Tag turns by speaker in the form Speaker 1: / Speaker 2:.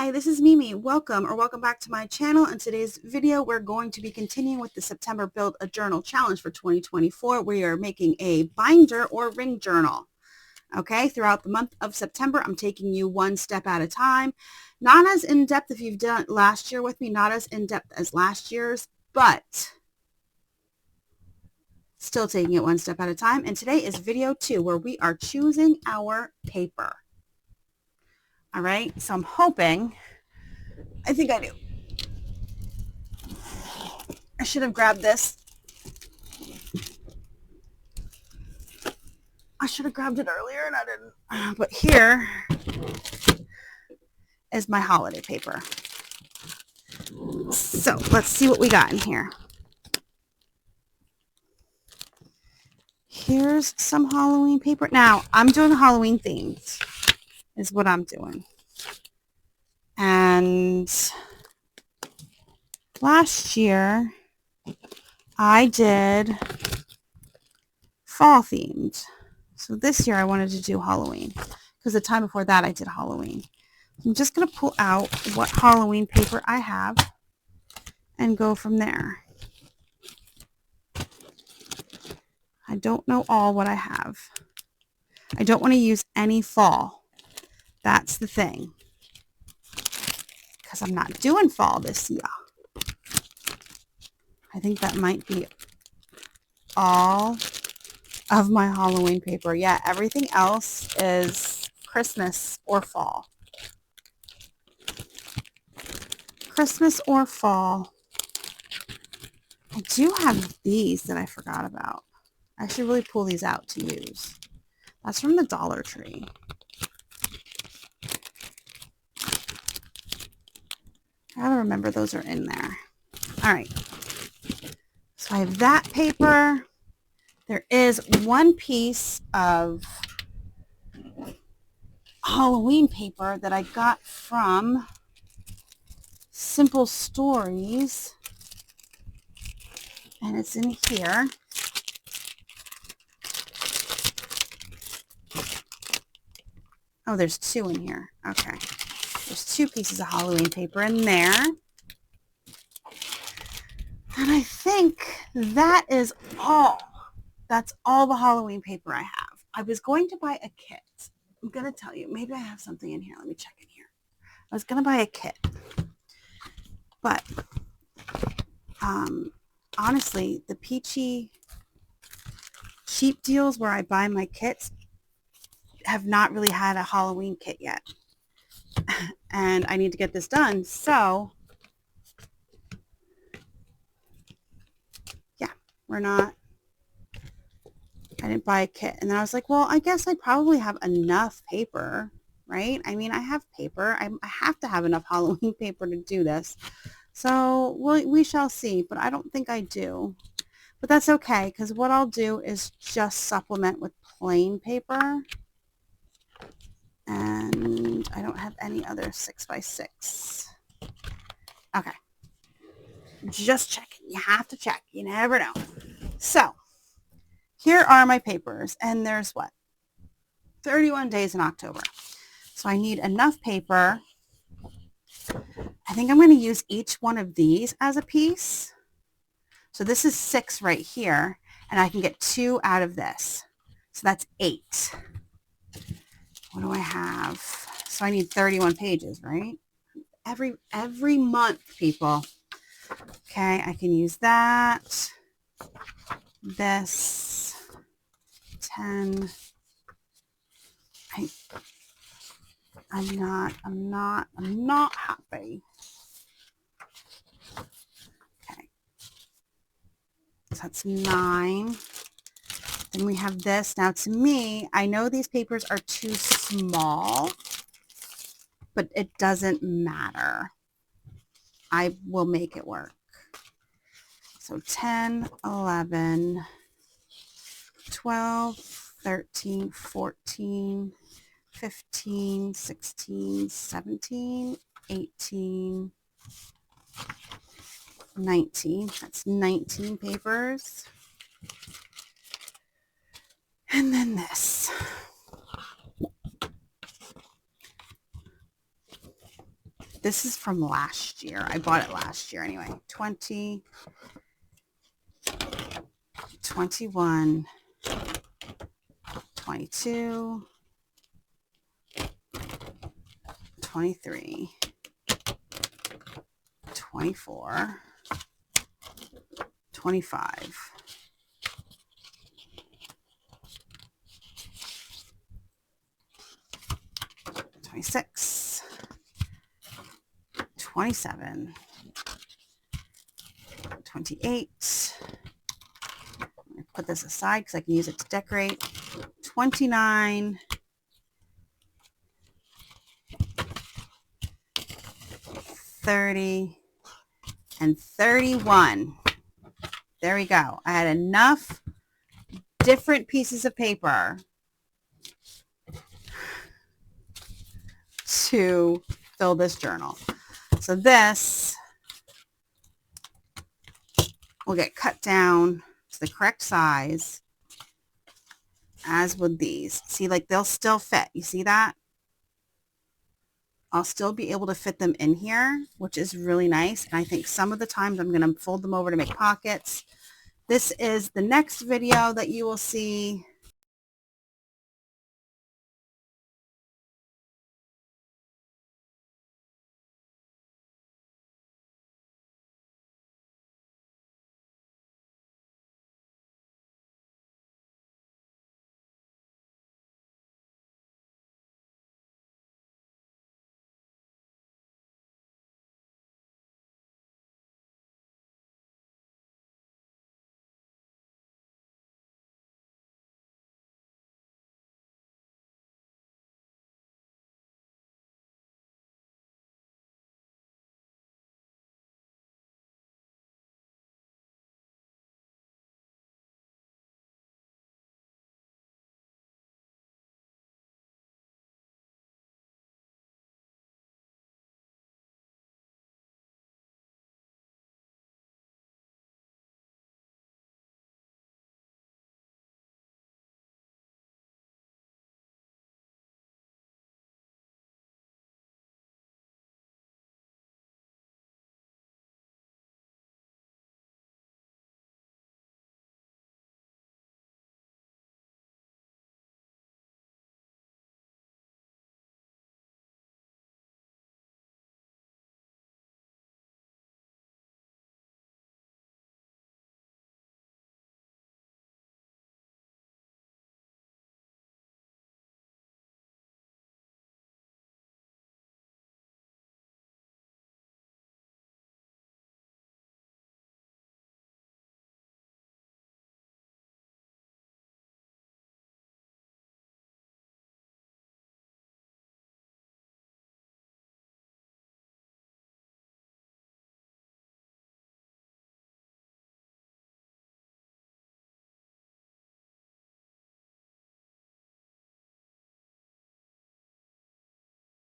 Speaker 1: Hi, this is Mimi. Welcome back to my channel. In today's video, we're going to be continuing with the September Build a Journal Challenge for 2024. We are making a binder or ring journal. Okay, throughout the month of September, I'm taking you one step at a time. Not as in-depth if you've done it last year with me, not as in-depth as last year's, but still taking it one step at a time. And today is video 2 where we are choosing our paper. All right, so I'm hoping, I think I do. I should have grabbed this. I should have grabbed it earlier and I didn't. But here is my holiday paper. So let's see what we got in here. Here's some Halloween paper. Now, I'm doing Halloween themed is what I'm doing. And last year, I did fall themed. So this year, I wanted to do Halloween because the time before that, I did Halloween. I'm just going to pull out what Halloween paper I have and go from there. I don't know all what I have. I don't want to use any fall. That's the thing. Because I'm not doing fall this year. I think that might be all of my Halloween paper. Yeah, everything else is Christmas or fall. Christmas or fall. I do have these that I forgot about. I should really pull these out to use. That's from the Dollar Tree. I gotta remember those are in there. All right. So I have that paper. There is one piece of Halloween paper that I got from Simple Stories. And it's in here. Oh, there's two in here. Okay. There's two pieces of Halloween paper in there. And I think that is all. That's all the Halloween paper I have. I was going to buy a kit. I'm going to tell you. Maybe I have something in here. Let me check in here. I was going to buy a kit. But honestly, the peachy cheap deals where I buy my kits have not really had a Halloween kit yet. And I need to get this done. So, yeah, I didn't buy a kit. And then I was like, well, I guess I probably have enough paper, right? I mean, I have paper. I have to have enough Halloween paper to do this. So we shall see, but I don't think I do. But that's okay, because what I'll do is just supplement with plain paper. And I don't have any other 6x6. Okay. Just checking. You have to check. You never know. So, here are my papers. And there's what? 31 days in October. So I need enough paper. I think I'm going to use each one of these as a piece. So this is 6 right here. And I can get 2 out of this. So that's 8. What do I have? So I need 31 pages, right? Every month, people. Okay, I can use that. This 10. I'm not happy. Okay. So that's 9. Then we have this. Now to me, I know these papers are too small, but it doesn't matter. I will make it work. So 10, 11, 12, 13, 14, 15, 16, 17, 18, 19. That's 19 papers. And then this. this is from last year. I bought it last year anyway. 20, 21, 22, 23, 24, 25, 26, 27, 28. I'm going to put this aside because I can use it to decorate. 29, 30, and 31. There we go. I had enough different pieces of paper to fill this journal. So this will get cut down to the correct size, as would these. See, like they'll still fit. You see that? I'll still be able to fit them in here, which is really nice. And I think some of the times I'm going to fold them over to make pockets. This is the next video that you will see.